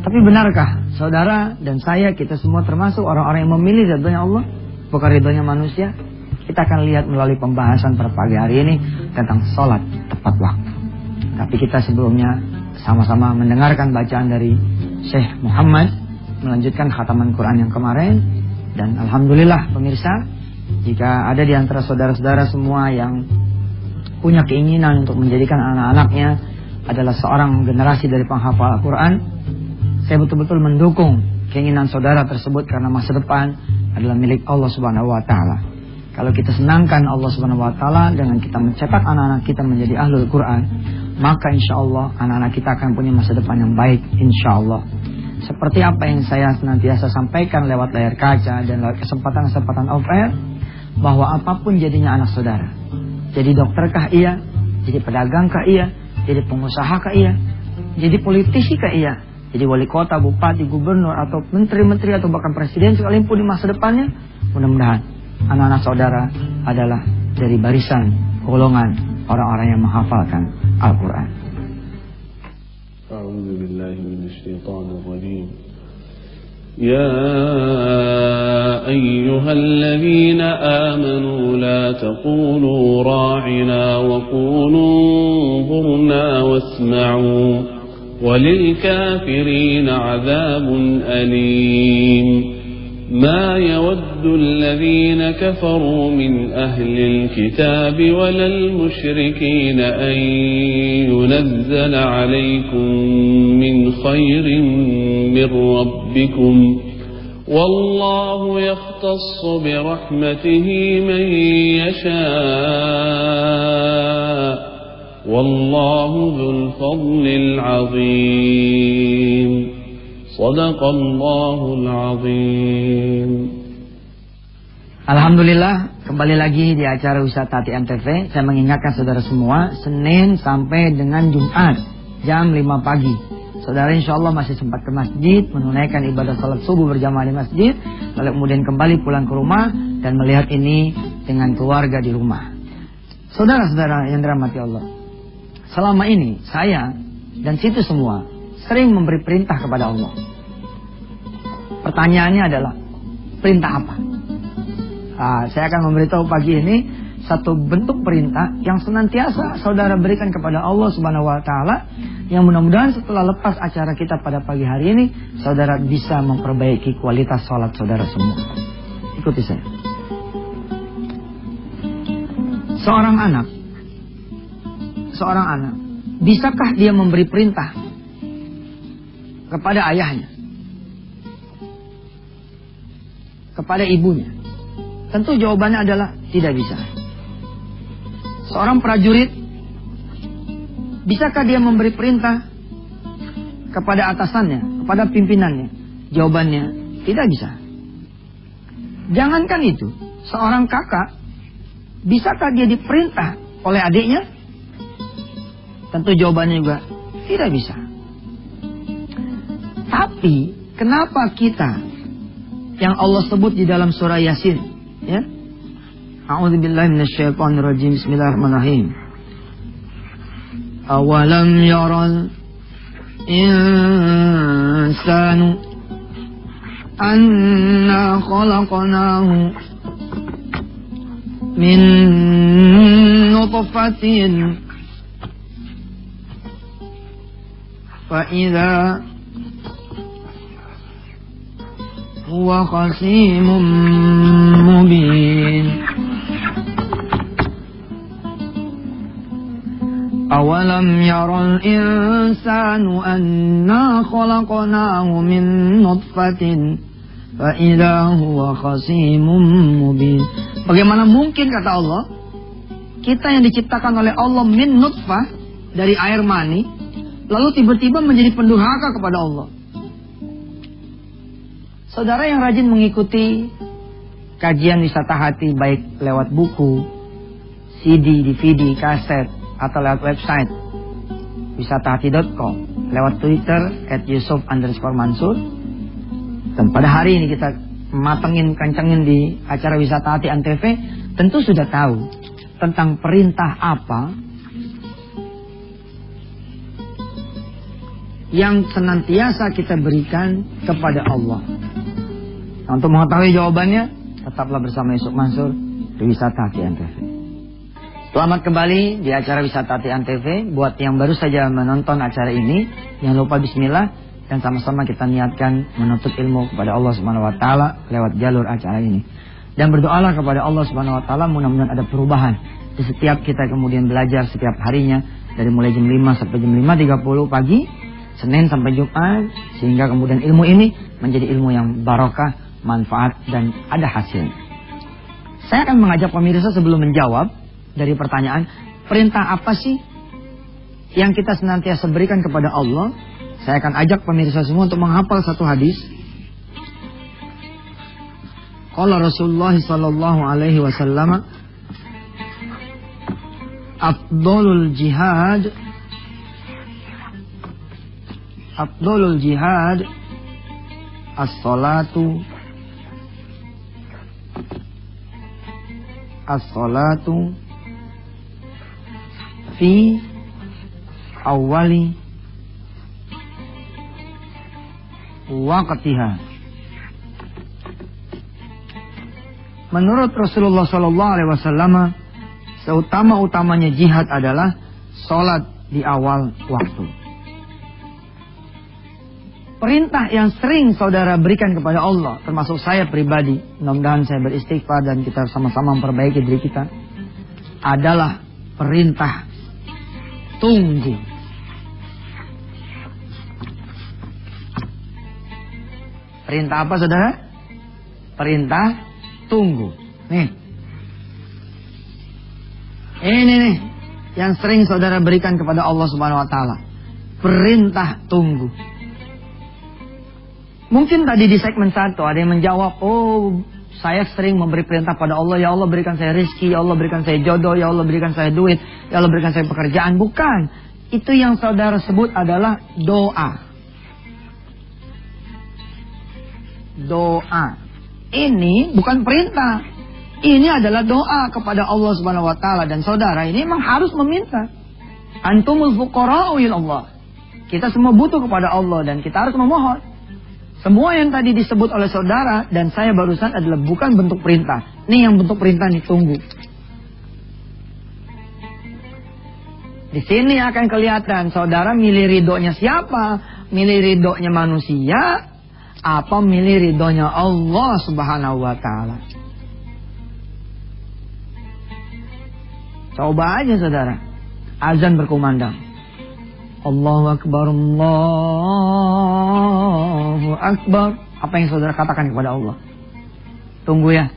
Tapi benarkah saudara dan saya, kita semua termasuk orang-orang yang memilih ridhonya Allah, bukan ridhonya manusia? Kita akan lihat melalui pembahasan pada pagi hari ini tentang sholat tepat waktu. Tapi kita sebelumnya sama-sama mendengarkan bacaan dari Syekh Muhammad melanjutkan khataman Quran yang kemarin. Dan alhamdulillah pemirsa, jika ada di antara saudara-saudara semua yang punya keinginan untuk menjadikan anak-anaknya adalah seorang generasi dari penghafal Al-Quran, saya betul-betul mendukung keinginan saudara tersebut, karena masa depan adalah milik Allah Subhanahu wa Ta'ala. Kalau kita senangkan Allah Subhanahu wa Ta'ala dengan kita mencetak anak-anak kita menjadi ahlul Quran, maka insya Allah anak-anak kita akan punya masa depan yang baik, insya Allah. Seperti apa yang saya senantiasa sampaikan lewat layar kaca dan lewat kesempatan-kesempatan off-air, bahwa apapun jadinya anak saudara, jadi dokterkah iya, jadi pedagangkah iya, jadi pengusahakah iya, jadi politisikah iya, jadi wali kota, bupati, gubernur, atau menteri-menteri, atau bahkan presiden sekalipun di masa depannya, mudah-mudahan anak-anak saudara adalah dari barisan golongan orang-orang yang menghafalkan Al-Quran. A'udzu billahi minasyaitonir rajim. Ya ayyuhalladzina amanu la taqulu ra'ina wa qulu anzurna wasma'u walil kafirina 'adzabun alim. ما يود الذين كفروا من أهل الكتاب ولا المشركين أن ينزل عليكم من خير من ربكم والله يختص برحمته من يشاء والله ذو الفضل العظيم. Sadaqallahul azim. Alhamdulillah, kembali lagi di acara Wisata Hati Antv. Saya mengingatkan saudara semua, Senin sampai dengan Jumat jam 5 pagi. Saudara insya Allah masih sempat ke masjid, menunaikan ibadah salat subuh berjamaah di masjid, lalu kemudian kembali pulang ke rumah dan melihat ini dengan keluarga di rumah. Saudara-saudara yang dirahmati Allah, selama ini saya dan situ semua sering memberi perintah kepada Allah. Pertanyaannya adalah, perintah apa? Saya akan memberitahu pagi ini satu bentuk perintah yang senantiasa saudara berikan kepada Allah Subhanahu wa Ta'ala, yang mudah-mudahan setelah lepas acara kita pada pagi hari ini, saudara bisa memperbaiki kualitas sholat saudara semua. Ikuti saya. Seorang anak, bisakah dia memberi perintah kepada ayahnya, kepada ibunya? Tentu jawabannya adalah tidak bisa. Seorang prajurit, bisakah dia memberi perintah kepada atasannya, kepada pimpinannya? Jawabannya tidak bisa. Jangankan itu, seorang kakak, bisakah dia diperintah oleh adiknya? Tentu jawabannya juga tidak bisa. Tapi kenapa kita yang Allah sebut di dalam surah Yasin, ya? A'udzubillahi minasyaitonirrajim. Bismillahirrahmanirrahim. Awalam yaral insanu anna khalaqnahu min nutfatin fa idza huwa khasimun mubin. Awalam yaral insanu anna khalaqnahu min nutfatin fa idza huwa khasimun mubin. Bagaimana mungkin, kata Allah, kita yang diciptakan oleh Allah min nutfah, dari air mani, lalu tiba-tiba menjadi pendurhaka kepada Allah. Saudara yang rajin mengikuti kajian Wisata Hati, baik lewat buku, CD, DVD, kaset, atau lewat website wisatahati.com, lewat Twitter @yusuf_mansur, dan pada hari ini kita matengin, kencengin di acara Wisata Hati Antv, tentu sudah tahu tentang perintah apa yang senantiasa kita berikan kepada Allah? Nah, untuk mengetahui jawabannya, tetaplah bersama Yusuf Mansur di Wisata Hati Antv. Selamat kembali di acara Wisata Hati Antv. Buat yang baru saja menonton acara ini, jangan lupa bismillah dan sama-sama kita niatkan menuntut ilmu kepada Allah Subhanahu wa taala lewat jalur acara ini. Dan berdoalah kepada Allah Subhanahu wa taala mudah-mudahan ada perubahan di setiap kita kemudian belajar setiap harinya dari mulai jam 5 sampai jam 5.30 pagi, Senin sampai Jumat, sehingga kemudian ilmu ini menjadi ilmu yang barokah, manfaat dan ada hasil. Saya akan mengajak pemirsa sebelum menjawab dari pertanyaan, perintah apa sih yang kita senantiasa berikan kepada Allah? Saya akan ajak pemirsa semua untuk menghafal satu hadis. Qala Rasulullah sallallahu alaihi wasallam, afdalul jihad as-salatu fi awali waqtiha. Menurut Rasulullah SAW, seutama-utamanya jihad adalah sholat di awal waktu. Perintah yang sering saudara berikan kepada Allah, termasuk saya pribadi, mudah-mudahan saya beristighfar dan kita sama-sama memperbaiki diri kita, adalah perintah tunggu. Perintah apa saudara? Perintah tunggu. Ini nih yang sering saudara berikan kepada Allah Subhanahu wa taala. Perintah tunggu. Mungkin tadi di segmen 1 ada yang menjawab, oh saya sering memberi perintah pada Allah, ya Allah berikan saya rezeki, ya Allah berikan saya jodoh, ya Allah berikan saya duit, ya Allah berikan saya pekerjaan. Bukan. Itu yang saudara sebut adalah doa. Doa. Ini bukan perintah. Ini adalah doa kepada Allah Subhanahu wa taala, dan saudara ini memang harus meminta. Antumul fuqara'u ilallah. Kita semua butuh kepada Allah dan kita harus memohon. Semua yang tadi disebut oleh saudara dan saya barusan adalah bukan bentuk perintah. Ini yang bentuk perintah nih, tunggu. Di sini akan kelihatan saudara milih ridhonya siapa? Milih ridhonya manusia apa milih ridhonya Allah Subhanahu wa taala? Coba aja saudara. Azan berkumandang. Allahu Akbar, Allahu Akbar. Apa yang saudara katakan kepada Allah? Tunggu ya.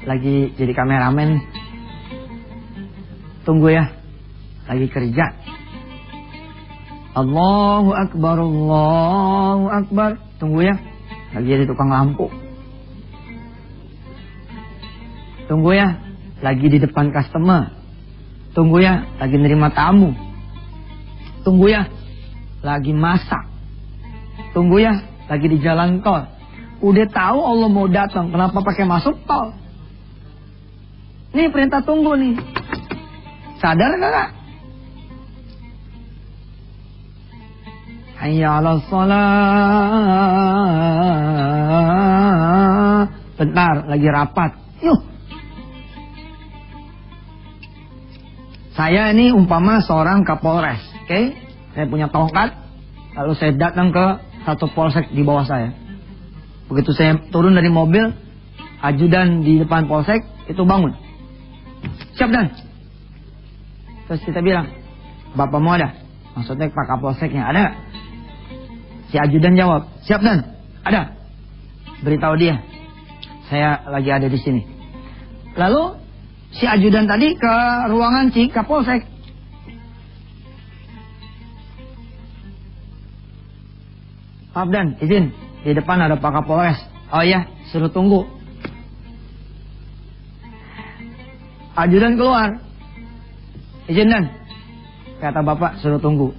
Lagi jadi kameramen. Tunggu ya. Lagi kerja. Allahu Akbar, Allahu Akbar. Tunggu ya. Lagi jadi tukang lampu. Tunggu ya. Lagi di depan customer. Tunggu ya, lagi nerima tamu. Tunggu ya, lagi masak. Tunggu ya, lagi di jalan tol. Udah tahu Allah mau datang, kenapa pakai masuk tol? Nih perintah tunggu nih. Sadar gak? Hayya 'alas shalah. Bentar, lagi rapat. Yuk. Saya ini umpama seorang Kapolres, oke? Saya punya tongkat, lalu saya datang ke satu polsek di bawah saya. Begitu saya turun dari mobil, ajudan di depan polsek itu bangun. Siap Dan. Terus kita bilang, Bapak mau ada? Maksudnya Pak Kapolseknya, ada gak? Si ajudan jawab, siap Dan, ada. Beritahu dia, saya lagi ada di sini. Lalu si ajudan tadi ke ruangan si Kapolsek. Maaf Dan, izin. Di depan ada Pak Kapolres. Oh iya, suruh tunggu. Ajudan keluar. Izin Dan. Kata Bapak, suruh tunggu.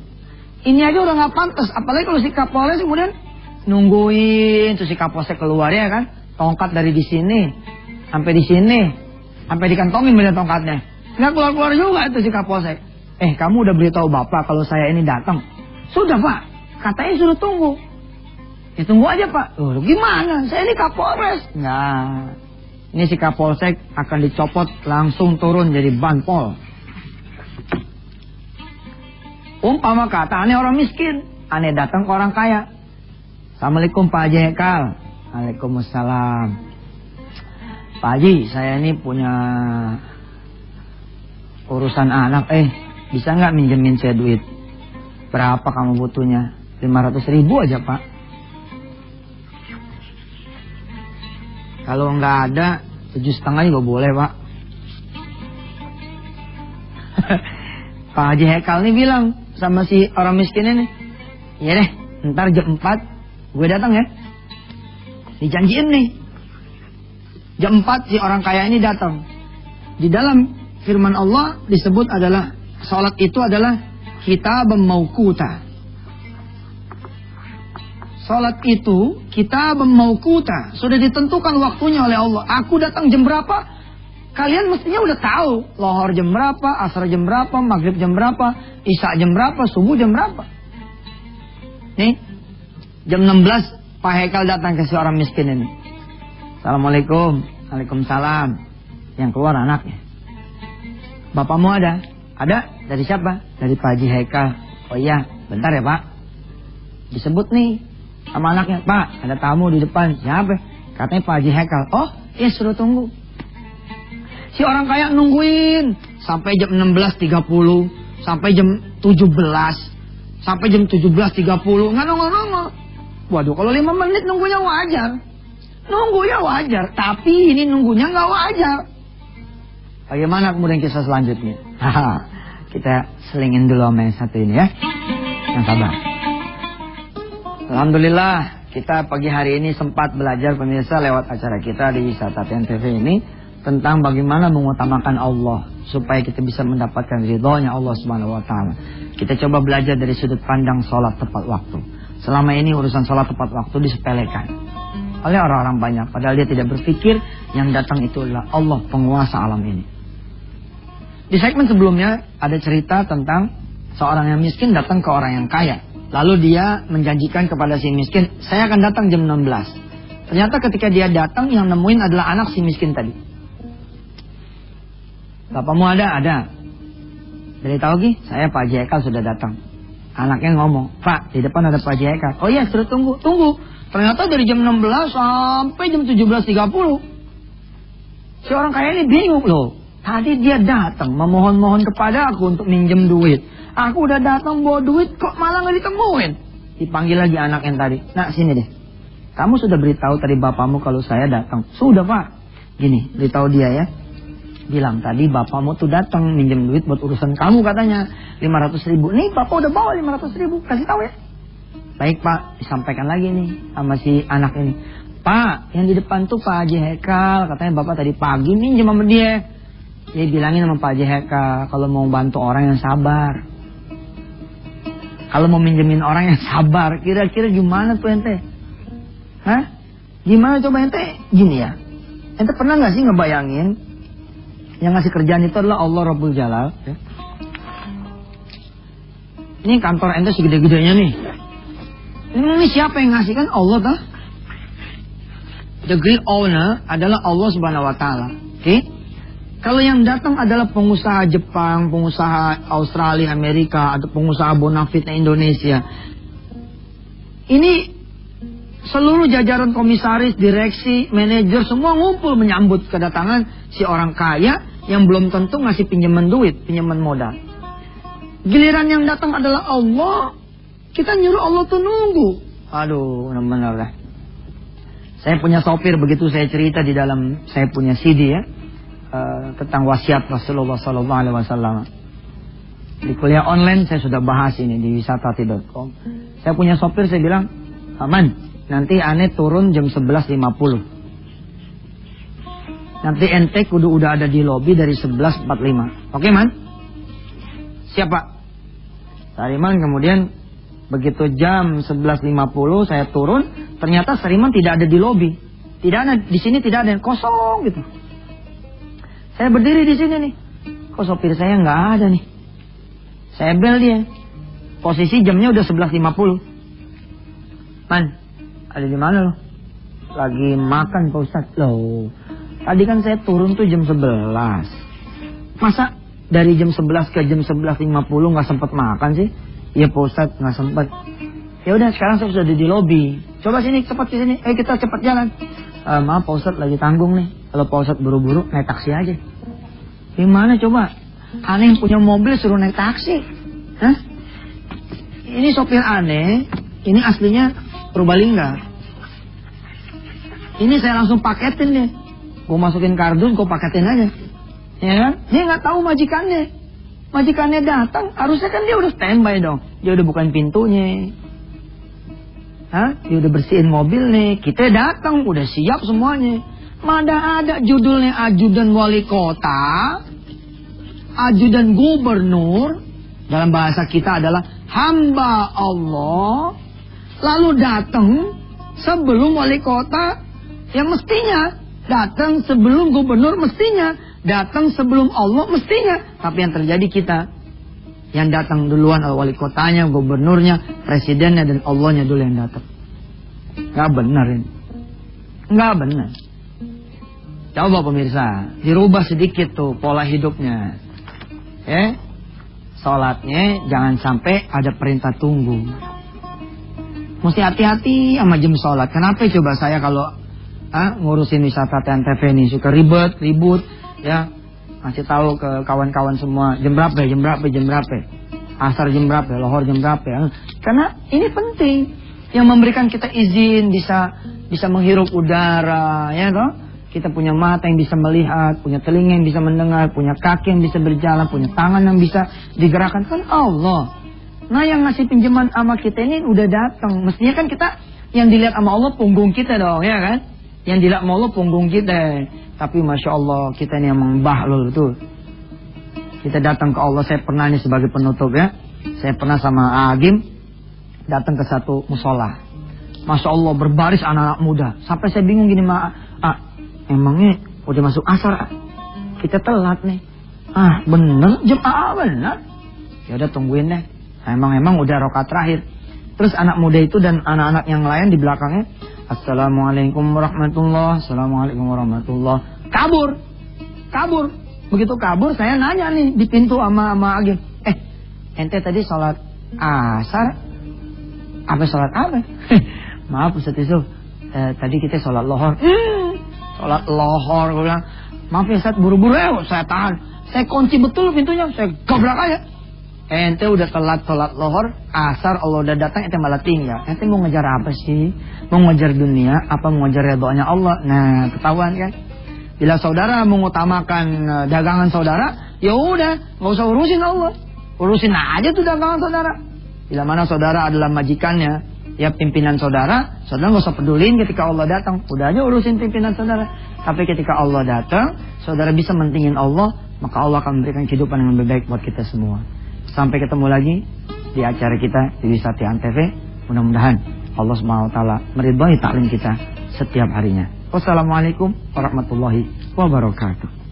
Ini aja udah gak pantas. Apalagi kalau si Kapolres kemudian nungguin. Terus si Kapolsek keluar ya kan. Tongkat dari di sini sampai di sini. Sampai dikantongin beda tongkatnya. Nggak keluar-keluar juga itu si Kapolsek. kamu udah beritahu Bapak kalau saya ini datang? Sudah Pak, katanya suruh tunggu. Ya tunggu aja Pak. Loh gimana? Saya ini Kapolres. Nah, ini si Kapolsek akan dicopot langsung turun jadi banpol. Umpama kata aneh orang miskin, aneh datang ke orang kaya. Assalamualaikum Pak Haji Hekal. Waalaikumsalam. Pak Haji, saya ini punya urusan anak. Bisa nggak minjemin saya duit? Berapa kamu butuhnya? 500.000 aja Pak. Kalau nggak ada 7,5 juga boleh Pak. Pak Haji Hekal ini bilang sama si orang miskin ini, iya deh, ntar jam 4 gue datang ya. Dijanjiin nih. Jam 4 si orang kaya ini datang. Di dalam firman Allah disebut adalah salat itu adalah kitabun mauquta. Salat itu kitabun mauquta, sudah ditentukan waktunya oleh Allah. Aku datang jam berapa? Kalian mestinya udah tahu. Lohor jam berapa, asar jam berapa, maghrib jam berapa, isya jam berapa, subuh jam berapa. Nih, jam 16 Pak Hekal datang ke si orang miskin ini. Assalamualaikum. Waalaikumsalam. Yang keluar anaknya. Bapakmu ada? Ada? Dari siapa? Dari Pak Haji Hekal. Oh iya, bentar ya Pak. Disebut nih sama anaknya. Pak, ada tamu di depan. Siapa? Katanya Pak Haji Hekal. Oh, iya suruh tunggu. Si orang kaya nungguin sampai jam 16.30, sampai jam 17, sampai jam 17.30, nggak nongol-nongol. Waduh, kalau 5 menit nunggunya wajar. Nunggunya wajar, tapi ini nunggunya nggak wajar. Bagaimana kemudian kisah selanjutnya? Kita selingin dulu sama yang satu ini ya. Yang sabar. Alhamdulillah, kita pagi hari ini sempat belajar pemirsa lewat acara kita di Wisata TV ini tentang bagaimana mengutamakan Allah supaya kita bisa mendapatkan ridhonya Allah Subhanahu wa taala. Kita coba belajar dari sudut pandang sholat tepat waktu. Selama ini urusan sholat tepat waktu disepelekan oleh orang-orang banyak, padahal dia tidak berpikir yang datang itu adalah Allah penguasa alam ini. Di segmen sebelumnya ada cerita tentang seorang yang miskin datang ke orang yang kaya. Lalu dia menjanjikan kepada si miskin, saya akan datang jam 16. Ternyata ketika dia datang yang nemuin adalah anak si miskin tadi. Bapakmu ada? Ada. Dari tahu Ki, saya Pak Haji Hekal sudah datang. Anaknya ngomong, Pak, di depan ada Pak Haji Hekal. Oh iya, suruh tunggu. Ternyata dari jam 16 sampai jam 17.30. Si orang kaya ini bingung loh. Tadi dia datang memohon-mohon kepada aku untuk minjem duit. Aku udah datang bawa duit, kok malah nggak ditemuin. Dipanggil lagi anak yang tadi. Nah, sini deh. Kamu sudah beritahu tadi bapakmu kalau saya datang. Sudah Pak. Gini, beritahu dia ya. Bilang tadi bapakmu tuh datang minjem duit buat urusan kamu katanya 500.000. Nih bapak udah bawa 500.000, kasih tahu ya. Baik Pak, disampaikan lagi nih sama si anak ini. Pak, yang di depan tuh Pak Haji Hekal, katanya bapak tadi pagi minjem sama dia. Dia bilangin sama Pak Haji Hekal kalau mau bantu orang yang sabar. Kalau mau minjemin orang yang sabar, kira-kira gimana tuh ente? Hah? Gimana coba ente? Gini ya. Ente pernah nggak sih ngebayangin yang ngasih kerjaan itu adalah Allah Rabbul Jalal ya. Ini kantor ente segede-gedenya nih. Ini siapa yang ngasih? Kan Allah tuh. The great owner adalah Allah Subhanahu wa taala. Oke? Kalau yang datang adalah pengusaha Jepang, pengusaha Australia, Amerika, atau pengusaha Bonafide Indonesia. Ini seluruh jajaran komisaris, direksi, manajer semua ngumpul menyambut kedatangan si orang kaya yang belum tentu ngasih pinjaman duit, pinjaman modal. Giliran yang datang adalah Allah, kita nyuruh Allah tuh nunggu. Aduh, benar-benar lah. Saya punya sopir, begitu saya cerita di dalam saya punya CD ya, tentang wasiat Rasulullah SAW. Di kuliah online saya sudah bahas ini di wisatati.com. Saya punya sopir, saya bilang, aman, nanti aneh turun jam 11.50. Nanti ente kudu udah ada di lobi dari 11.45. Oke man? Siapa? Sariman kemudian begitu jam 11.50 saya turun, ternyata Sariman tidak ada di lobi. Tidak ada di sini, tidak ada, kosong gitu. Saya berdiri di sini nih. Kok sopir saya nggak ada nih? Saya bel dia. Posisi jamnya udah 11.50. Man, ada di mana lo? Lagi makan Pak Ustadz. Loh, tadi kan saya turun tuh jam 11. Masa dari jam 11 ke jam 11.50 nggak sempat makan sih? Iya Pak Ustadz, nggak sempat. Ya udah, sekarang saya sudah di lobi. Coba sini, cepat ke sini. Kita cepat jalan. Maaf Pak Ustadz, lagi tanggung nih. Kalau Pak Ustadz buru-buru, naik taksi aja. Gimana coba? Aneh punya mobil suruh naik taksi. Hah? Ini sopir aneh. Ini aslinya Purbalingga. Ini saya langsung paketin deh. Gue masukin kardus, gue paketin aja. Ya kan? Dia nggak tahu majikannya. Majikannya datang, harusnya kan dia udah standby dong. Dia udah bukain pintunya. Hah? Dia udah bersihin mobil nih. Kita datang, udah siap semuanya. Mana ada judulnya ajudan wali kota, ajudan gubernur. Dalam bahasa kita adalah hamba Allah. Lalu datang sebelum wali kota. Ya mestinya datang sebelum gubernur, mestinya datang sebelum Allah, mestinya. Tapi yang terjadi kita yang datang duluan wali kotanya, gubernurnya, presidennya, dan Allahnya dulu yang datang. Nggak benar ini. Nggak benar. Coba pemirsa, dirubah sedikit tuh pola hidupnya. Sholatnya jangan sampai ada perintah tunggu. Mesti hati-hati sama jam sholat. Kenapa coba saya kalau ngurusin wisata TNTV ini suka ribut ya, kasih tahu ke kawan-kawan semua jam berapa, asar jam berapa, lohor jam berapa ya. Karena ini penting yang memberikan kita izin bisa menghirup udara ya toh. Kita punya mata yang bisa melihat, punya telinga yang bisa mendengar, punya kaki yang bisa berjalan, punya tangan yang bisa digerakkan, kan Allah. Nah yang ngasih pinjaman sama kita ini udah datang. Mestinya kan kita yang dilihat sama Allah punggung kita dong ya kan. Yang dilihat sama Allah punggung kita. Tapi Masya Allah kita ini yang membahlul tuh. Kita datang ke Allah. Saya pernah nih sebagai penutup ya. Saya pernah sama Agim datang ke satu musola. Masya Allah berbaris anak-anak muda. Sampai saya bingung gini emangnya udah masuk asar? Kita telat nih. Bener jemaah bener. Ya udah tungguin deh. Emang udah rakaat terakhir. Terus anak muda itu dan anak-anak yang lain di belakangnya, Assalamualaikum warahmatullahi, Assalamualaikum warahmatullahi. Kabur. Begitu kabur saya nanya nih di pintu sama Agim. Ente tadi sholat asar? Apa sholat apa? Maaf Ustaz Yusuf, tadi kita sholat lohor. Sholat lohor, gue bilang. Maaf ya Ustaz, buru-buru saya tahan. Saya kunci betul pintunya, saya gabrak aja. Ente udah telat sholat lohor, asar Allah udah datang, ente malah tinggal. Ente mau ngejar apa sih? Mau ngejar dunia, apa mau ngejar ridhonya Allah? Nah, ketahuan kan? Bila saudara mengutamakan dagangan saudara, ya udah, nggak usah urusin Allah. Urusin aja tuh dagangan saudara. Bila mana saudara adalah majikannya, ya pimpinan saudara nggak usah pedulin ketika Allah datang. Udah aja urusin pimpinan saudara. Tapi ketika Allah datang, saudara bisa mentingin Allah, maka Allah akan memberikan kehidupan yang lebih baik buat kita semua. Sampai ketemu lagi di acara kita di Wisata Antv. Mudah-mudahan Allah SWT meridhai taklim kita setiap harinya. Wassalamualaikum warahmatullahi wabarakatuh.